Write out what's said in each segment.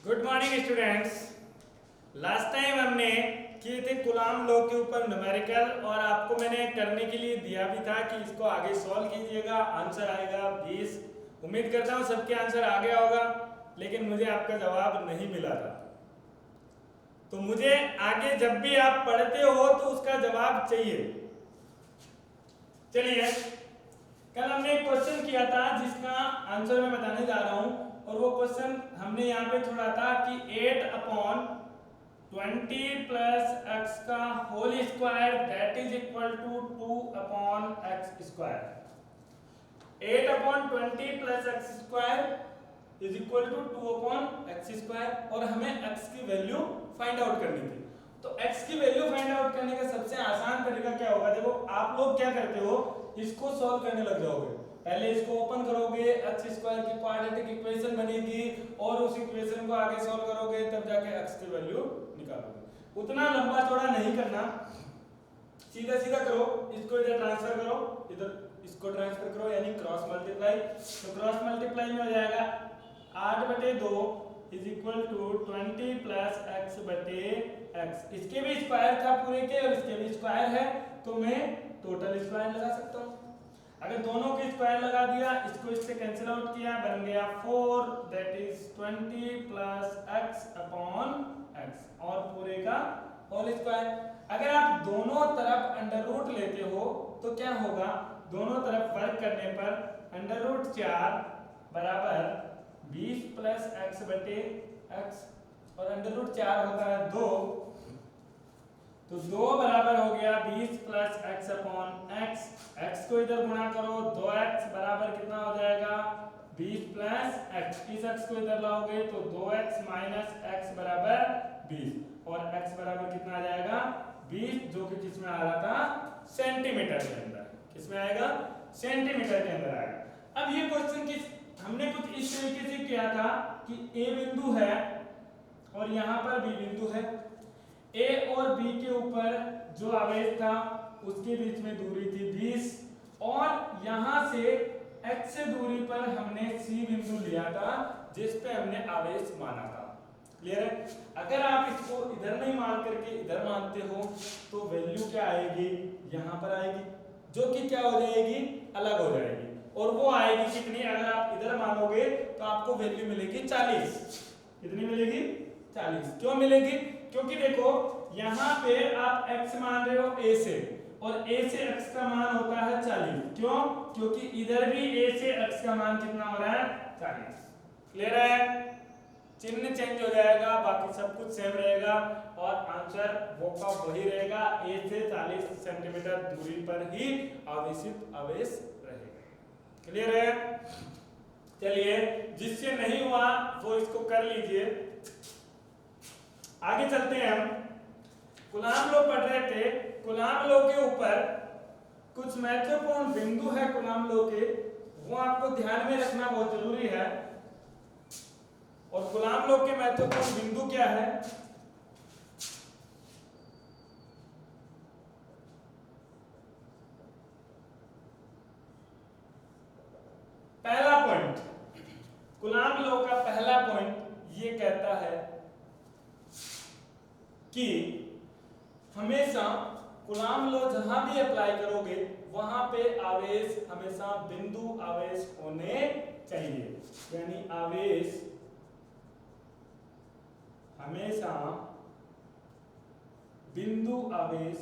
Good morning students. Last time हमने किए थे कूलाम लॉ के ऊपर न्यूमेरिकल और आपको मैंने करने के लिए दिया भी था कि इसको आगे सॉल्व कीजिएगा, आंसर आएगा 20। उम्मीद करता हूँ सबके आंसर आ गया होगा, लेकिन मुझे आपका जवाब नहीं मिला था। तो मुझे आगे जब भी आप पढ़ते हो तो उसका जवाब चाहिए। चलिए, कल हमने एक क्वेश्चन किया था जिसका आंसर मैं बताने जा रहा हूं और वो क्वेश्चन हमने यहाँ पे छोड़ा था कि 8/20 प्लस एक्स का whole square that is equal to 2/x square. 8/20 plus X square is equal to 2/x square और हमें x की वैल्यू फाइंड आउट करनी थी। तो x की वैल्यू फाइंड आउट करने का सबसे आसान तरीका क्या होगा? देखो, आप लोग क्या करते हो, इसको सॉल्व करने लग जाओगे। पहले इसको ओपन करोगे, x स्क्वायर की क्वाड्रेटिक इक्वेशन बनेगी और उस इक्वेशन को आगे सॉल्व करोगे, तब जाके x की वैल्यू निकालोगे। उतना लंबा चौड़ा नहीं करना, सीधा सीधा करो। इसको इधर ट्रांसफर करो, इधर इसको ट्रांसफर करो, यानी क्रॉस मल्टीप्लाई। तो क्रॉस मल्टीप्लाई में हो जाएगा 8/2 is equal to 20 plus X बटे एक्स। इसके भी स्क्वायर था पूरे के और इसके भी स्क्वायर है, तो मैं टोटल स्क्वायर लगा सकता हूँ। अगर दोनों के स्क्वायर लगा दिया, इसको इससे कैंसिल आउट किया, बन गया 4 that is 20 plus x upon x और पूरे का होल स्क्वायर। अगर आप दोनों तरफ अंडर रूट लेते हो तो क्या होगा? दोनों तरफ वर्क करने पर अंडर रूट 4 बराबर 20 प्लस एक्स बटे एक्स और अंडर रूट 4 होता है 2, तो 2 बराबर हो गया 20 plus x upon x. X को इधर गुणा करो, 2x बराबर कितना हो जाएगा? 20 प्लस एक्स। इस एक्स को इधर लाओगे तो 2x माइनस एक्स बराबर 20 और x बराबर कितना आ जाएगा? 20, जो कि किसमें आ रहा था? सेंटीमीटर के अंदर। किसमें आएगा? सेंटीमीटर के अंदर आएगा। अब ये क्वेश्चन हमने कुछ इस तरीके से किया था कि a बिंदु है और यहाँ पर b बिंदु है। A और B के ऊपर जो आवेश था उसके बीच में दूरी थी 20 और यहाँ से x से दूरी पर हमने C बिंदु लिया था जिस पे हमने आवेश माना था। क्लियर है? अगर आप इसको इधर नहीं मान करके इधर मानते हो तो वैल्यू क्या आएगी? यहाँ पर आएगी, जो कि क्या हो जाएगी? अलग हो जाएगी। और वो आएगी कितनी? अगर आप इधर मानोगे तो आपको वैल्यू मिलेगी 40। कितनी मिलेगी? 40। क्यों मिलेगी? क्योंकि देखो, यहाँ पे आप x मान रहे हो a से और a से x का मान होता है 40। क्यों? क्योंकि इधर भी a से x का मान कितना हो रहा है? 40। क्लियर है? चिन्ह चेंज हो जाएगा, बाकी सब कुछ सेम रहेगा और आंसर वो का वही रहेगा। a से 40 सेंटीमीटर दूरी पर ही आवेशित आवेश रहेगा। क्लियर है? चलिए, जिससे नहीं हुआ वो इसको कर लीजिए। आगे चलते हैं हम। कूलाम लॉ पढ़ रहे थे। कूलाम लॉ के ऊपर कुछ महत्वपूर्ण बिंदु है कूलाम लॉ के, वो आपको ध्यान में रखना बहुत जरूरी है। और कूलाम लॉ के महत्वपूर्ण बिंदु क्या है? पहला पॉइंट, कूलाम लॉ का पहला पॉइंट ये कहता है कि हमेशा कूलाम लॉ जहां भी अप्लाई करोगे वहां पे आवेश हमेशा बिंदु आवेश होने चाहिए। यानी आवेश हमेशा बिंदु आवेश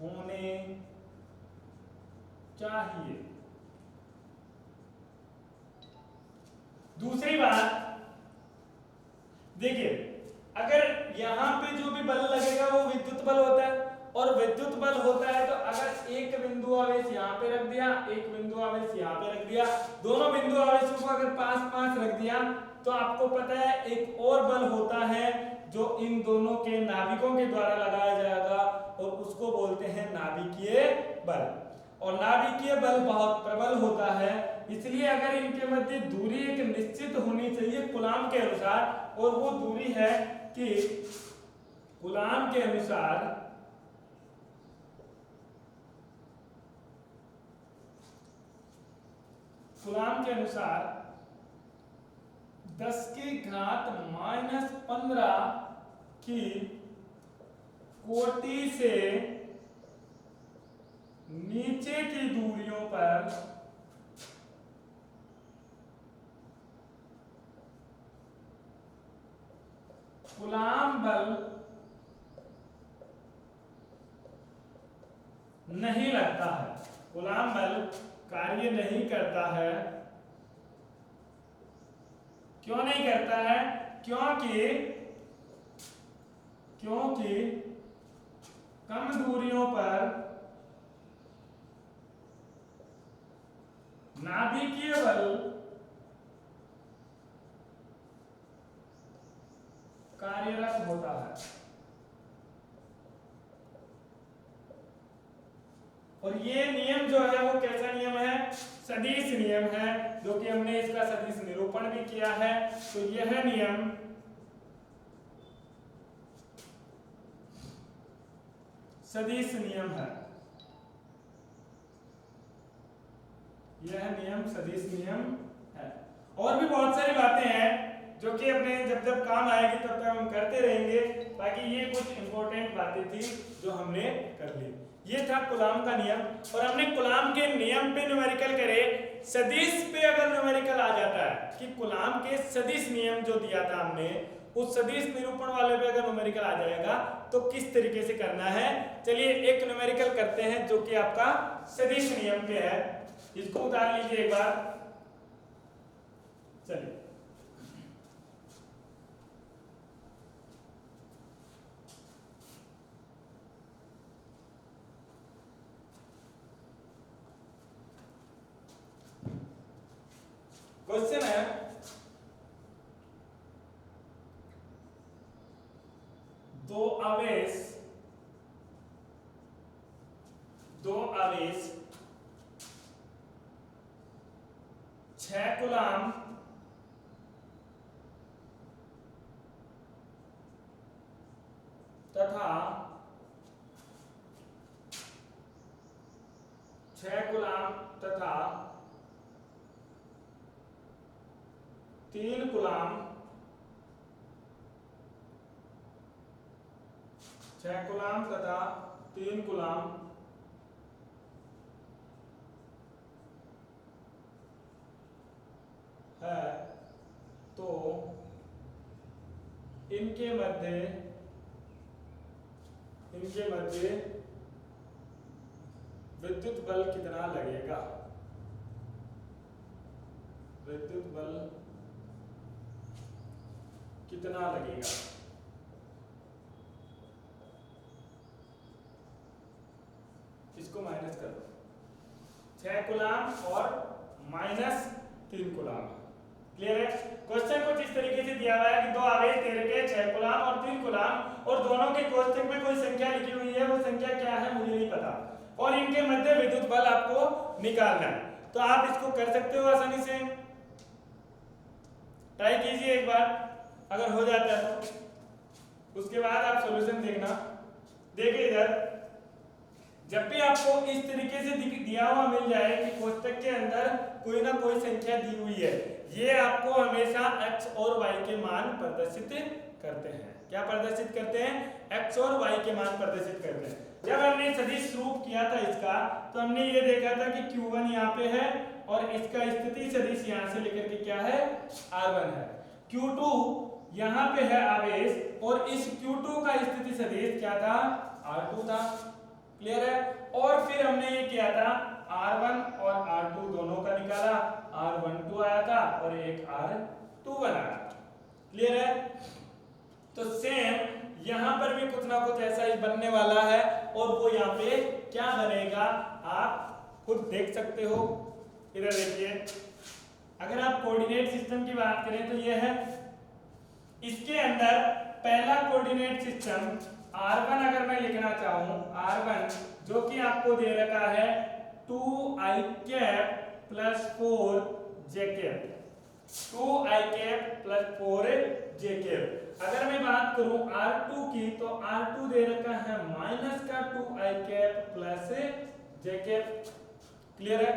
होने चाहिए। दूसरी बात देखिए, अगर यहां पे जो भी बल लगेगा वो विद्युत बल होता है और विद्युत बल होता है तो अगर एक बिंदु आवेश यहाँ पे रख दिया, एक बिंदु आवेश यहाँ पे रख दिया, दोनों बिंदु आवेशों को अगर पास पास रख दिया तो आपको पता है एक और बल होता है जो इन दोनों के नाभिकों के द्वारा लगाया जाएगा और उसको बोलते हैं नाभिकीय बल। और नाभिकीय बल बहुत प्रबल होता है, इसलिए अगर इनके मध्य दूरी एक निश्चित होनी चाहिए कूलाम के अनुसार, और वो दूरी है कि कूलाम के अनुसार कूलाम के अनुसार 10 की घात -15 की कोटि से नीचे की दूरियों पर कूलाम बल नहीं लगता है, कूलाम बल कार्य नहीं करता है। क्यों नहीं करता है? क्योंकि कम दूरियों पर नाभिकीय बल कार्यरत होता है। और ये नियम जो है वो कैसा नियम है? सदिश नियम है, जो कि हमने इसका सदिश निरूपण भी किया है। तो यह नियम सदिश नियम है, यह नियम सदिश नियम है। और भी बहुत सारी बातें हैं जो कि अपने जब जब काम आएगी तब तक हम करते रहेंगे। बाकी ये कुछ इंपॉर्टेंट बातें थी जो हमने कर ली। ये था कूलाम का नियम। और हमने कूलाम के नियम पे न्यूमेरिकल करे, सदिश पे अगर न्यूमेरिकल आ जाता है कि कूलाम के सदिश नियम जो दिया था हमने, उस सदिश निरूपण वाले पे अगर न्यूमेरिकल आ जाएगा तो किस तरीके से करना है, चलिए एक न्यूमेरिकल करते हैं जो कि आपका सदिश नियम पे है। इसको उतार लीजिए एक बार। चलिए क्वेश्चन है, दो आवेश 6 कूलाम तथा 3 कूलाम तथा 3 कूलाम, 6 कूलाम तथा 3 कूलाम है, तो इनके मध्य विद्युत बल कितना लगेगा? विद्युत बल कितना लगेगा? इसको माइनस कर दो, 6 कूलाम और -3 कूलाम। क्लियर है? क्वेश्चन कुछ इस तरीके से दिया हुआ है कि दो आवेश दे रखे हैं 6 कूलाम और 3 कूलाम, और दोनों के कोष्ठक में कोई संख्या लिखी हुई है, वो संख्या क्या है मुझे नहीं पता, और इनके मध्य विद्युत बल आपको निकालना है। तो आप इसको कर सकते हो आसानी से, ट्राई कीजिए एक बार, अगर हो जाता है तो उसके बाद आप सॉल्यूशन देखना। देखिए इधर, जब भी आपको इस तरीके से दिया हुआ मिल जाए कि कोष्ठक के अंदर कोई ना कोई संख्या दी हुई है, ये आपको हमेशा x और y के मान प्रदर्शित करते हैं। क्या प्रदर्शित करते हैं? x और y के मान प्रदर्शित करते हैं। जब हमने सदिश रूप किया था इसका, तो हमने ये देखा था कि q1 यहाँ पे है और इसका स्थिति सदिश यहाँ से लेकर के क्या है, r1 है। q2 यहाँ पे है आवेश, और इस q2 का स्थिति सदिश क्या था, r2 था। क्लियर है? और फिर हमने ये किया था r1 और r2 दोनों का निकाला, r12 आया था और एक r21 आया। क्लियर है? तो सेम यहां पर भी कुछ ना कुछ ऐसा ही बनने वाला है, और वो यहाँ पे क्या बनेगा आप खुद देख सकते हो। इधर देखिए, अगर आप कोऑर्डिनेट सिस्टम की बात करें तो ये है, इसके अंदर पहला कोऑर्डिनेट सिस्टम r1 अगर मैं लिखना चाहूं, r1 जो कि आपको दे रखा है 2i cap plus 4j cap, 2i cap plus 4j cap. अगर मैं बात करूं r2 की, तो r2 दे रखा है माइनस का 2i cap plus j cap. Clear है?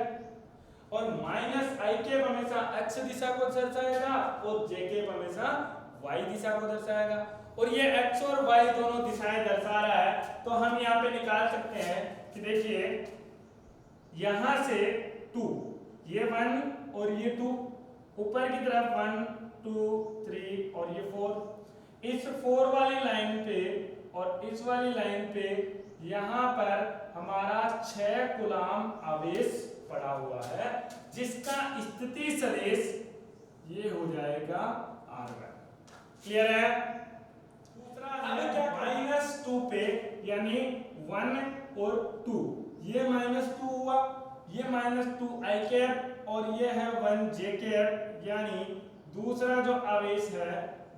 और माइनस आई कैप हमेशा x दिशा को दर्शाएगा और जे कैप हमेशा y दिशा को दर्शाएगा। और ये x और y दोनों दिशाएं दर्शा रहा है, तो हम यहाँ पे निकाल सकते हैं कि देखिए यहां से 2, ये 1 और ये 2, ऊपर की तरफ 1 2 3 और ये 4, इस 4 वाली लाइन पे और इस वाली लाइन पे यहाँ पर हमारा 6 कूलम आवेश पड़ा हुआ है, जिसका स्थिति सदिश ये हो जाएगा R1। क्लियर है? दूसरा -2 पे यानी 1 और 2, ये -2 हुआ, ये -2 आई कैप और ये है 1 जे कैप, यानी दूसरा जो आवेश है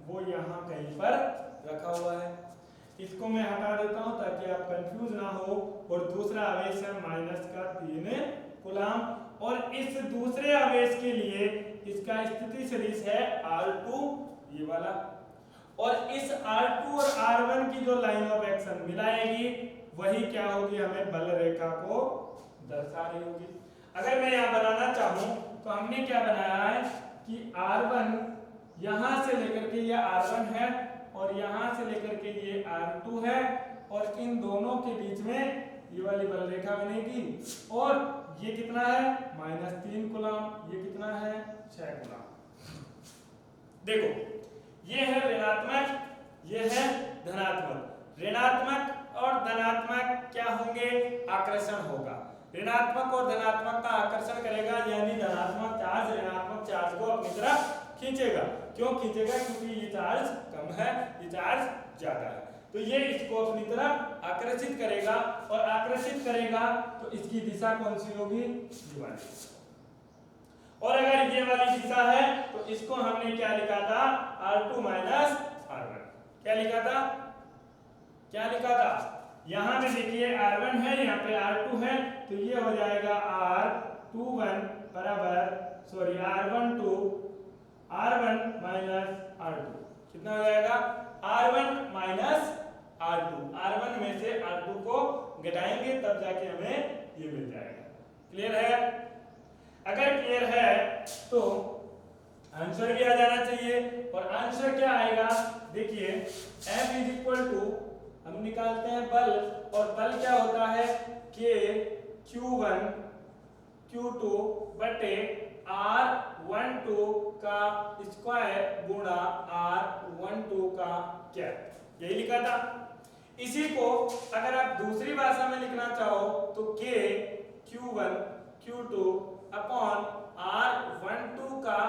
वो यहाँ कहीं पर रखा हुआ है। इसको मैं हटा देता हूँ ताकि आप कंफ्यूज ना हो। और दूसरा आवेश है -3 कूलम, और इस दूसरे आवेश के लिए इसका स्थिति सदिश है R2, ये वाला, और इस R2 और R1 की जो लाइन ऑफ एक्शन मिलाएगी वही क्या होगी, हमें बल रेखा को दर्शा रही होगी। अगर मैं यहाँ बनाना चाहूँ तो हमने क्या बनाया है कि R1 यहाँ से लेकर के ये R1 है और यहाँ से लेकर के ये R2 है, और इन दोनों के बीच में ये वाली बल रेखा बनेगी, और ये कितना है -3 कूलम, ये कितना है 6 कूलम। देखो ये है ऋणात्मक, ये है धनात्मक। ऋणात्मक और धनात्मक क्या होंगे, आकर्षण होगा। ऋणात्मक और धनात्मक का आकर्षण करेगा, यानी धनात्मक चार्ज ऋणात्मक चार्ज को अपनी तरफ खींचेगा। क्यों खींचेगा? क्योंकि ये चार्ज कम है, ये चार्ज ज्यादा है, तो ये इसको अपनी तरफ आकर्षित करेगा, और आकर्षित करेगा तो इसकी दिशा कौन सी होगी, ये वाली। और अगर ये वाली दिशा है तो इसको हमने क्या लिखा था, R2 R1। क्या लिखा था, क्या लिखा था? यहाँ में देखिए R1 है, यहाँ पे R2 है, तो ये हो जाएगा R21 बराबर R12 R1 R2। कितना हो जाएगा, R1 R2। R1 में से R2 को घटाएंगे तब जाके हमें ये मिल जाएगा। क्लियर है? अगर क्लियर है तो आंसर भी आ जाना चाहिए, और आंसर क्या आएगा, देखिए F = हम निकालते हैं बल, और बल क्या होता है K Q1 Q2 बटे R12 का स्क्वायर गुणा R12 का कैप, यही लिखा था। इसी को अगर आप दूसरी भाषा में लिखना चाहो तो K Q1 Q2 upon R12 का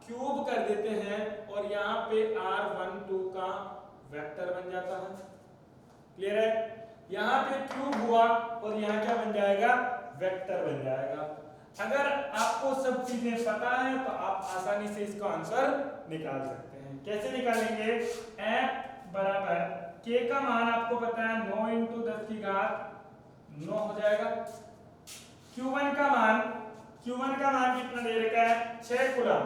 क्यूब कर देते हैं, और यहाँ पे R12 का वेक्टर बन जाता है। क्लियर है? यहाँ पे क्यूब हुआ और यहाँ क्या बन जाएगा, वेक्टर बन जाएगा। अगर आपको सब चीजें पता है तो आप आसानी से इसका आंसर निकाल सकते हैं। कैसे निकालेंगे, F बराबर K का मान आपको पता है 9 × 10⁻9 हो जाएगा। Q1 का मान कितना दे रखा है, 6 कूलम।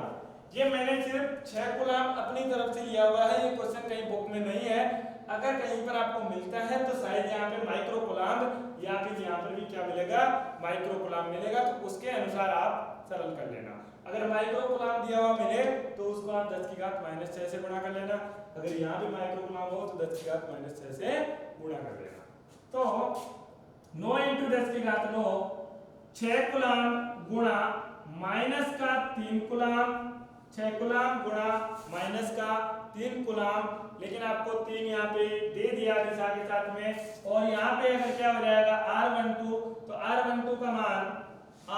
ये मैंने सिर्फ 6 कूलम अपनी तरफ से लिया हुआ है, ये क्वेश्चन कहीं बुक में नहीं है। अगर कहीं पर आपको मिलता है तो शायद यहाँ पे माइक्रो कूलम या फिर यहाँ पर भी क्या मिलेगा, माइक्रो कूलम मिलेगा, तो उसके अनुसार आप सरल कर लेना। अगर माइक्रो कूलम दिया हुआ मिले तो उसको आप 10⁻⁻6 से गुणा कर लेना। अगर यहाँ पे माइक्रो कूलम हो तो 10⁻⁻6 से गुणा कर लेना। तो 9 × 10⁻9 6 कूलम गुणा -3 कूलम, 6 कूलम गुणा -3 कूलम, लेकिन आपको 3 यहाँ पे दे दिया दिशा के साथ में, और यहाँ पे अगर क्या हो जाएगा R12, तो R12 का मान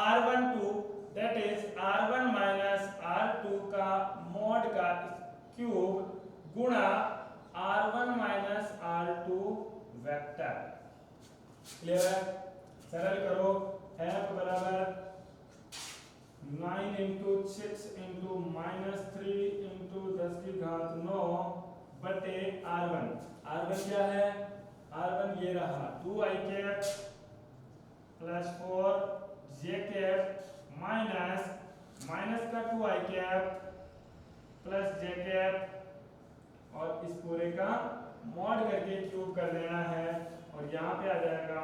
R12 that is R1 R2 का मॉड का क्यूब गुणा R1 R2 वेक्टर। क्लियर है? सरल करो, F बराबर 9 × 6 × -3 × 10⁻9 बटे R1। R1 क्या है, R1 ये रहा 2i cap plus 4j cap minus का 2i cap plus j cap, और इस पूरे का मॉड करके क्यूब कर देना है, और यहाँ पे आ जाएगा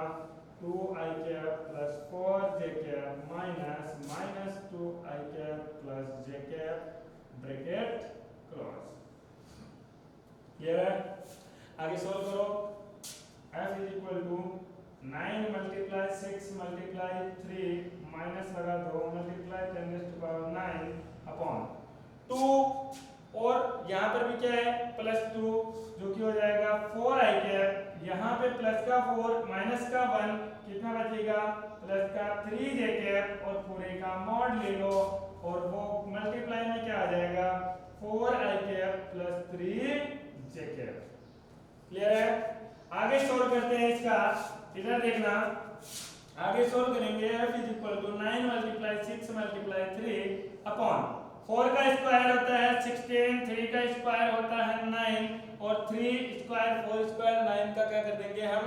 2i cap plus 4j cap minus bracket close. Clear है? आगे सॉल्व करो। f is equal to 9 multiply 6 multiply 3 minus लगा दो मल्टीप्लाई 10⁻⁹ अपॉन 2 और यहाँ पर भी क्या है +2 जो कि हो जाएगा 4i कैप, यहाँ पे प्लस का 4 माइनस का 1 कितना बचेगा प्लस का 3j कैप और पूरे का मॉड ले लो और वो मल्टीप्लाई में क्या आ जाएगा 4i cap plus 3j cap. Clear है? आगे सोल्व करते हैं इसका, इधर देखना आगे सोल्व करेंगे f is equal to 9 multiply 6 multiply 3 upon 4 का स्क्वायर होता है 16, 3 का स्क्वायर होता है 9 और 3 स्क्वायर 4 स्क्वायर 9 का क्या कर देंगे हम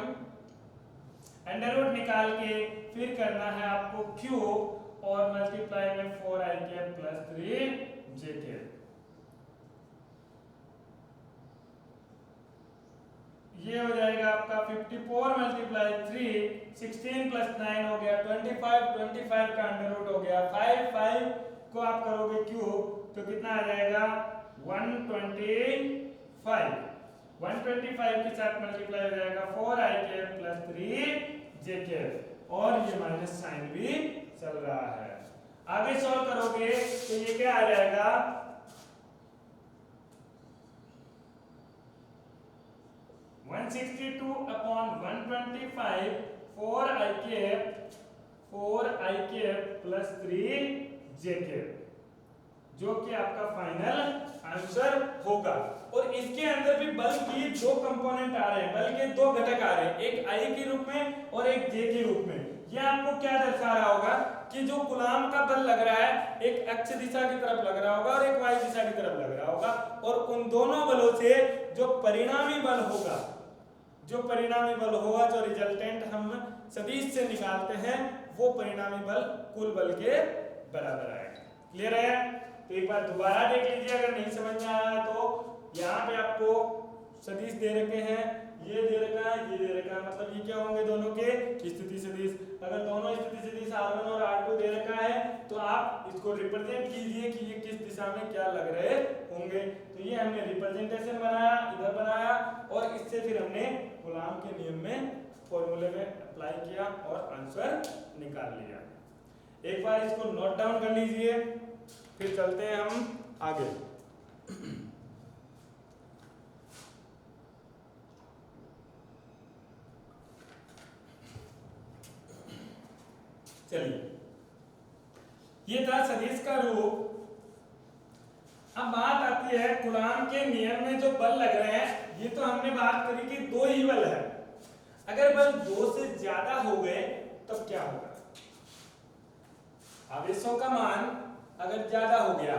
अंडर रूट निकाल के फिर करना है आपको क्यूब और मल्टीप्लाई में 4i cap plus 3j cap. ये हो जाएगा आपका 54 मल्टीप्लाई 3 16 प्लस 9 हो गया 25 का अंडर रूट हो गया 5 को आप करोगे क्यूब तो कितना आ जाएगा 125 के साथ मल्टीप्लाई हो जाएगा 4i cap plus 3j cap और ये माइनस साइन भी चल रहा है। आगे सॉल्व करोगे तो ये क्या आ जाएगा 162 upon 125 4i cap plus 3j cap जो कि आपका फाइनल आंसर होगा। और इसके अंदर भी बल की दो कंपोनेंट आ रहे हैं, बल के दो घटक आ रहे हैं, एक i के रूप में और एक j के रूप में। यह आपको क्या दर्शा रहा होगा कि जो कूलाम का बल लग रहा है एक x दिशा की तरफ लग रहा होगा और एक y दिशा की तरफ लग रहा होगा और उन दोनों बलों से जो परिणामी बल होगा जो रिजल्टेंट हम सदिश से निकालते हैं वो परिणामी बल कुल बल के बराबर आएगा। क्लियर है? तो एक बार दोबारा देख लीजिए अगर नहीं समझ में आया तो। यहाँ पे आपको सदिश दे रखे हैं, ये दे रखा है, ये दे रखा है, मतलब ये क्या होंगे दोनों के स्थिति सदिश। अगर दोनों स्थिति सदिश r1 और r2 दे रखा है तो आप इसको रिप्रेजेंट कीजिए कि ये किस दिशा में क्या लग रहे होंगे। तो ये हमने रिप्रेजेंटेशन बनाया, इधर बनाया और इससे फिर हमने कूलाम के नियम में फॉर्मूले में अप्लाई किया और आंसर निकाल लिया। एक बार इसको नोट डाउन कर लीजिए फिर चलते हैं हम आगे। चलिए, ये था सदिश का रूप। अब बात आती है कूलाम के नियम में जो बल लग रहे हैं, ये तो हमने बात करी कि दो ही बल है। अगर बल दो से ज्यादा हो गए तब क्या होगा? आवेशों का मान अगर ज्यादा हो गया,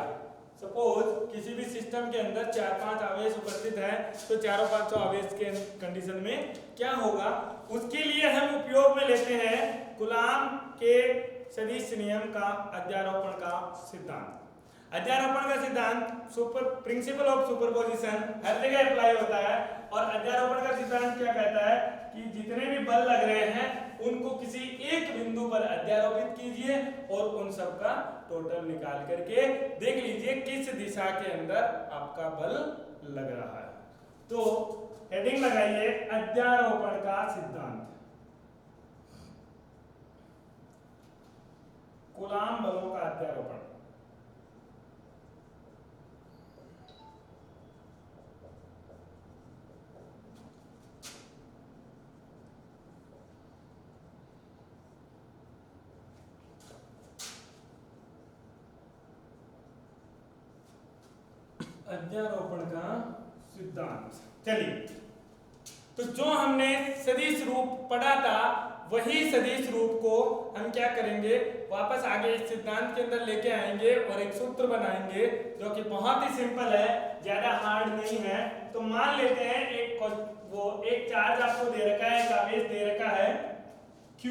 सपोज किसी भी सिस्टम के अंदर 4-5 आवेश उपस्थित है तो चारों 500 आवेश के कंडीशन में क्या होगा, उसके लिए हम उपयोग में लेते हैं कूलाम के सदिश नियम का अध्यारोपण का सिद्धांत। अध्यारोपण का सिद्धांत प्रिंसिपल ऑफ सुपरपोजिशन हर जगह अप्लाई होता है और अध्यारोपण का सिद्धांत क्या कहता है कि जितने भी बल लग रहे हैं उनको किसी एक बिंदु पर अध्यारोपित कीजिए और उन सब का टोटल निकाल करके देख लीजिए किस दिशा के अंदर आपका बल लग रहा है। तो हेडिंग लगाइए अध्यारोपण का सिद्धांत। कूलाम बलों का अध्यारोपण। अध्यारोपण का सिद्धांत। चलिए, तो जो हमने सदिश रूप पढ़ा था वही सदिश रूप को हम क्या करेंगे, वापस आगे इस सिद्धांत के अंदर लेके आएंगे और एक सूत्र बनाएंगे जो कि बहुत ही सिंपल है, ज्यादा हार्ड नहीं है। तो मान लेते हैं एक चार्ज आपको दे रखा है, एक आवेश दे रखा है Q।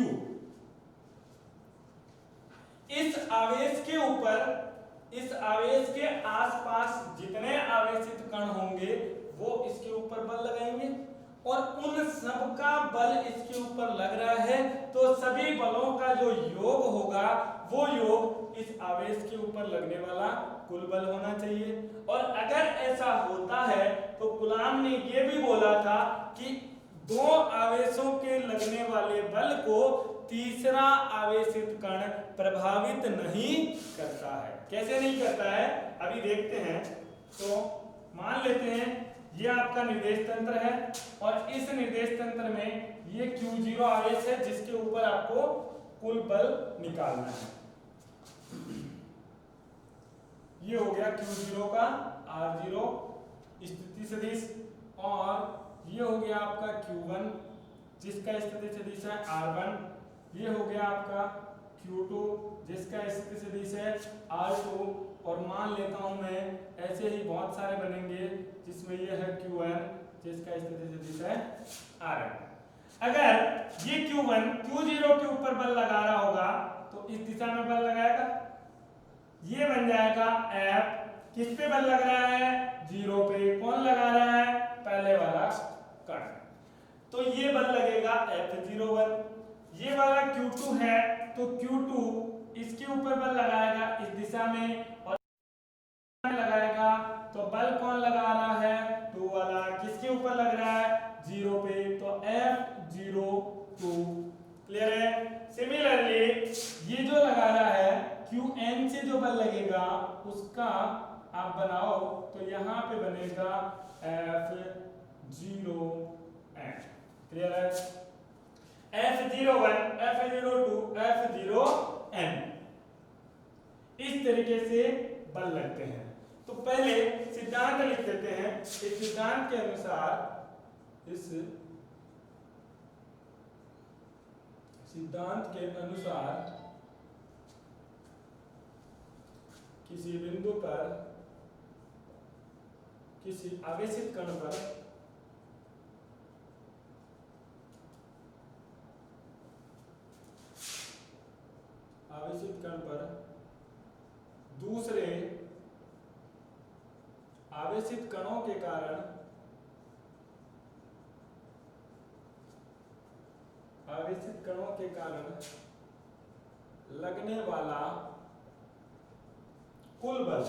इस आवेश के आसपास जितने आवेशित कण होंगे वो इसके ऊपर बल लगाएंगे और उन सब का बल इसके ऊपर लग रहा है तो सभी बलों का जो योग होगा वो योग इस आवेश के ऊपर लगने वाला कुल बल होना चाहिए। और अगर ऐसा होता है तो कूलाम ने ये भी बोला था कि दो आवेशों के लगने वाले बल को तीसरा आवेशित कण प्रभावित नहीं करता है। कैसे नहीं करता है अभी देखते हैं। तो मान लेते हैं ये आपका निर्देश तंत्र है और इस निर्देश तंत्र में ये Q0 आवेश है जिसके ऊपर आपको कुल बल निकालना है। ये हो गया Q0 का R0 स्थिति सदिश और ये हो गया आपका Q1 जिसका स्थिति सदिश है R1। ये हो गया आपका Q2 जिसका स्थिति सदिश है R2 और मान लेता हूं मैं ऐसे ही बहुत सारे बनेंगे जिसमें ये है Qn जिसका स्थिति सदिश है Rn। अगर ये Q1 Q0 के ऊपर बल लगा रहा होगा तो इस दिशा में बल लगाएगा, ये बन जाएगा F। किस पे बल लग रहा है 0 पे। कौन लगा रहा है पहले वाला कण। तो ये बल लगेगा F01। ये वाला Q2 है तो Q2 इसके ऊपर बल लगाएगा इस दिशा में और लगाएगा तो बल कौन लगा रहा है 2 वाला। किसके ऊपर लग रहा है 0 पे तो F02। क्लियर है। सिमिलरली ये जो लगा रहा है Qn से जो बल लगेगा उसका आप बनाओ तो यहाँ पे बनेगा F0n। क्लियर है। F01 F02 F0n इस तरीके से बल लगते हैं। तो पहले सिद्धांत लिख देते हैं। इस सिद्धांत के अनुसार किसी बिंदु पर किसी आवेशित कण पर दूसरे आवेशित कणों के कारण लगने वाला कुल बल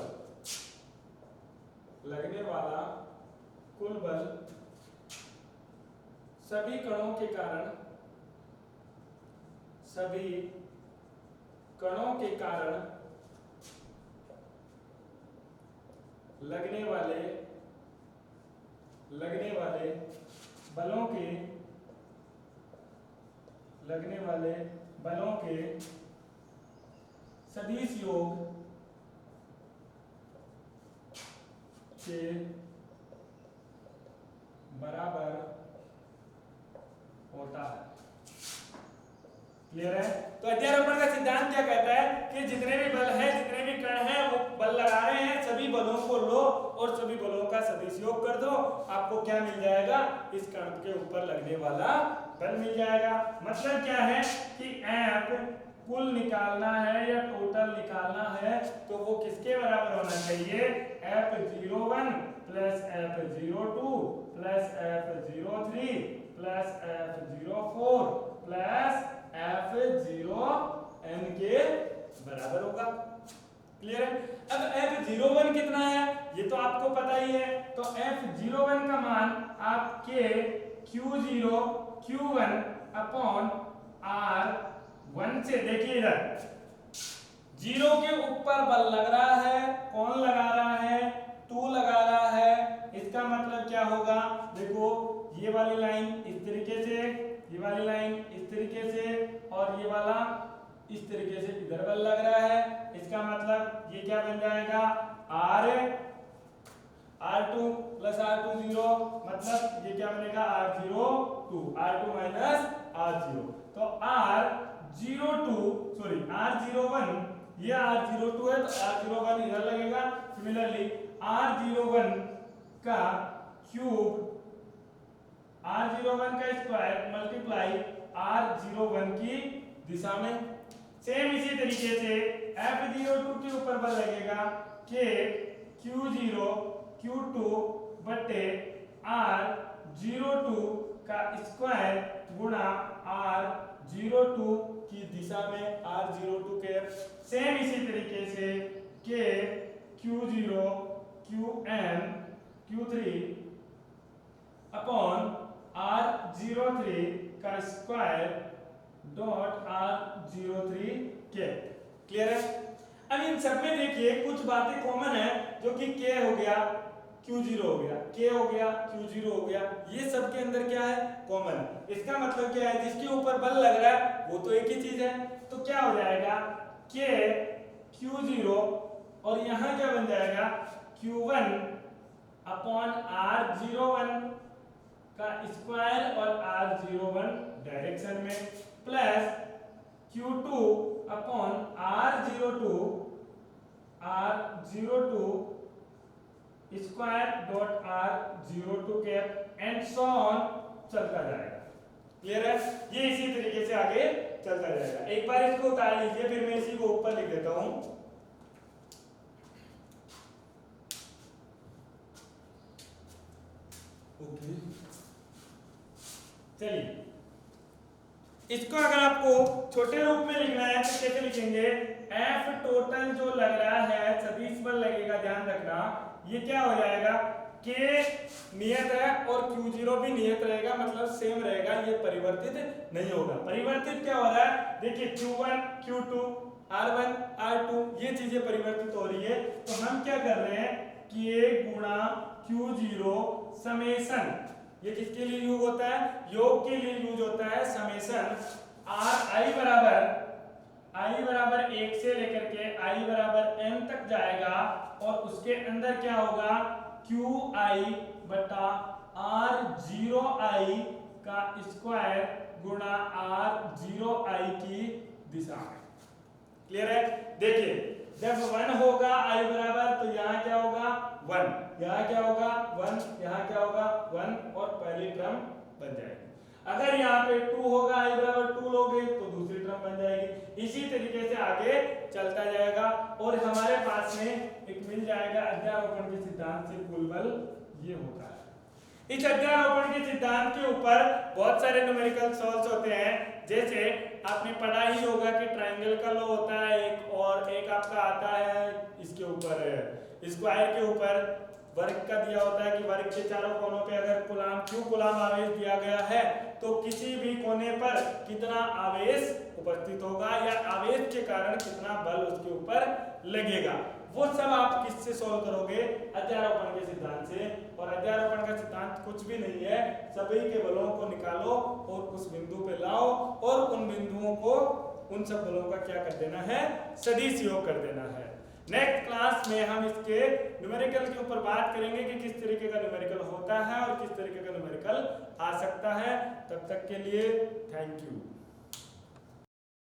सभी कणों के कारण लगने वाले बलों के सदिश योग के बराबर होता है। क्लियर है। तो अध्यारोपण का सिद्धांत क्या कहता है कि जितने भी बल हैं जितने भी कण हैं वो बल लगा रहे हैं सभी बलों को लो और सभी बलों का सदिश योग कर दो। आपको क्या मिल जाएगा इस कण के ऊपर लगने वाला बल मिल जाएगा। मतलब क्या है कि F कुल निकालना है या टोटल निकालना है तो वो किसके बराबर होना चाहिए F01 plus F02 plus F03 plus F04 plus F0n के बराबर होगा। क्लियर है। अब F01 कितना है ये तो आपको पता ही है। तो F01 का मान आपके Q0 Q1 अपॉन R1 से देखिए इधर 0 के ऊपर बल लग रहा है। कौन लगा रहा है 2 लगा रहा है। इसका मतलब क्या होगा देखो ये वाली लाइन इस तरीके से, ये वाली लाइन इस तरीके से और ये वाला इस तरीके से इधर बल लग रहा है। इसका मतलब ये क्या बन जाएगा R2 प्लस R20 मतलब ये क्या बनेगा R02 R2 माइनस R0। तो R01 ये R02 है तो R01 इधर लगेगा। सिमिलरली R01 का क्यूब R01 का स्क्वायर मल्टीप्लाई R01 की दिशा में। सेम इसी तरीके से F02 के ऊपर बल लगेगा कि Q0 Q2 बटे R02 का स्क्वायर गुणा r02 की दिशा में r02 के सेम इसी तरीके से k q0 qn q3 upon r03 का स्क्वायर डॉट r03 के। क्लियर है? अब इन सब में देखिए कुछ बातें कॉमन है, जो कि k हो गया q0 हो गया, k हो गया q0 हो गया, ये सब के अंदर क्या है? कॉमन है। इसका मतलब क्या है? जिसके ऊपर बल लग रहा है वो तो एक ही चीज है, तो क्या हो जाएगा k q0 और यहाँ क्या बन जाएगा q1 अपॉन r01 का स्क्वायर और r01 डायरेक्शन में plus q2 upon r02 square dot r02 cap and so on चलता जाएगा। क्लियर है? ये इसी तरीके से आगे चलता जाएगा। एक बार इसको उतार लीजिए, फिर मैं इसी को ऊपर लिख देता हूं। ओके, चलिए इसको अगर आपको छोटे रूप में लिखना है तो कैसे लिखेंगे? F टोटल जो लग रहा है सदिश बल लगेगा, ध्यान रखना, ये क्या हो जाएगा K नियत है और Q0 भी नियत रहेगा, मतलब सेम रहेगा, ये परिवर्तित नहीं होगा। परिवर्तित क्या हो रहा है? देखिए Q1 Q2 R1 R2 ये चीजें परिवर्तित हो रही है, तो हम क्या कर रहे हैं K गुणा Q0 समेशन, ये किसके लिए यूज होता है? योग के लिए यूज होता है समेशन r i बराबर 1 से लेकर के i बराबर n तक जाएगा, और उसके अंदर क्या होगा qi बटा r0i का स्क्वायर गुणा r0i की दिशा में। क्लियर है? देखिए जब 1 होगा i बराबर, तो यहाँ क्या होगा 1, यहाँ क्या होगा 1, यहाँ क्या होगा 1, और पहली टर्म बन जाएगी। अगर यहाँ पे 2 होगा i बराबर 2 लोगे तो दूसरी टर्म बन जाएगी। इसी तरीके से आगे चलता जाएगा, और हमारे पास में एक मिल जाएगा अध्यारोपण के सिद्धांत से कुल बल ये होता है। इस अध्यारोपण के सिद्धांत के ऊपर बहुत सारे न्यूमेरिकल सॉल्व्स होते हैं, जैसे आपने पढ़ा ही होगा कि ट्रायंगल का लॉ होता है एक, और एक आपका आता है इसके ऊपर स्क्वायर के ऊपर वर्ग का दिया होता है कि वर्ग के चारों कोनों पे अगर कूलाम q कूलाम आवेश दिया गया है तो किसी भी कोने पर कितना आवेश उपस्थित होगा या आवेश के कारण कितना बल उसके ऊपर लगेगा। वो सब आप किससे सॉल्व करोगे? अध्यारोपण के सिद्धांत से। और अध्यारोपण का सिद्धांत कुछ भी नहीं है, सभी के बलों को निकालो और उस बिंदु पे लाओ, और उन बिंदुओं को उन सब बलों का क्या कर देना है? सदिश योग कर देना है। नेक्स्ट क्लास में हम इसके न्यूमेरिकल के ऊपर बात करेंगे कि किस तरीके का न्यूमेरिकल होता है और किस तरीके का न्यूमेरिकल आ सकता है। तब तक के लिए थैंक यू।